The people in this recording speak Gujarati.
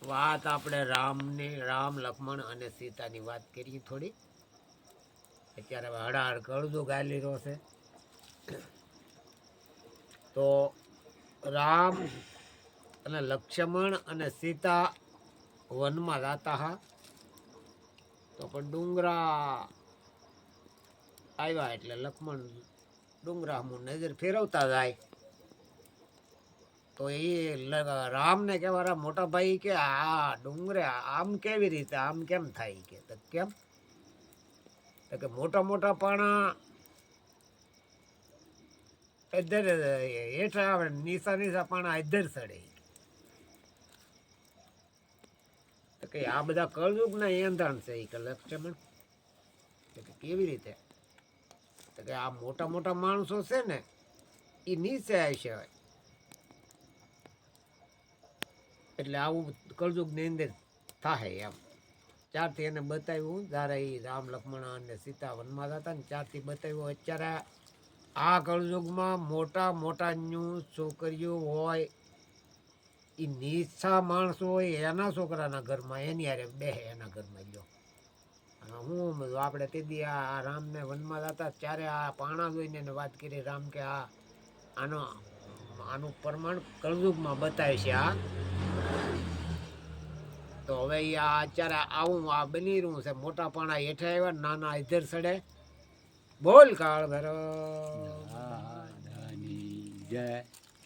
વાત આપણે રામ લક્ષ્મણ અને સીતાની વાત કરીએ થોડી. અત્યારે હડાહડ કળજુગ ગાલી રહ્યો છે. તો રામ અને લક્ષ્મણ અને સીતા વનમાં જતા હા. તો પણ ડુંગરા આવ્યા એટલે લક્ષ્મણ ડુંગરા નજર ફેરવતા જાય. તો એ રામને કહેવા મોટા ભાઈ કે આ ડુંગરે આમ કેવી રીતે આમ કેમ થાય કે કેમ કે મોટા મોટા પાણા ઇધર હેઠા આવે નીસા નીસા પાણા ઇધર ચડે. તો કે આ બધા કળયુગ ના એંધાણ છે કે લક્ષ્મણ કે કેવી રીતે તો કે આ મોટા મોટા માણસો છે ને એ નીચે આવશે એટલે આવું કળયુગ ની અંદર થાય એમ. ચારથી એને બતાવ્યું જ્યારે એ રામ લક્ષ્મણ અને સીતા વનમાં હતા ને ચારથી બતાવ્યું. અત્યારે આ કળયુગમાં મોટા મોટા છોકરીઓ હોય એ નીચા માણસો હોય એના છોકરાના ઘરમાં એની હારે બેહે એના ઘરમાં લ્યો. હું આપણે તેથી આ રામને વનમાં હતા ત્યારે આ પાણા જોઈને વાત કરી રામ કે આનું પ્રમાણ કળયુગમાં બતાવે છે આ. તો હવે આ અત્યારે આવું આ બની રહ્યું છે. મોટા પાણા હેઠે આવ્યા નાના ઇધર સડે. બોલ કાળ ભૈરવ. જય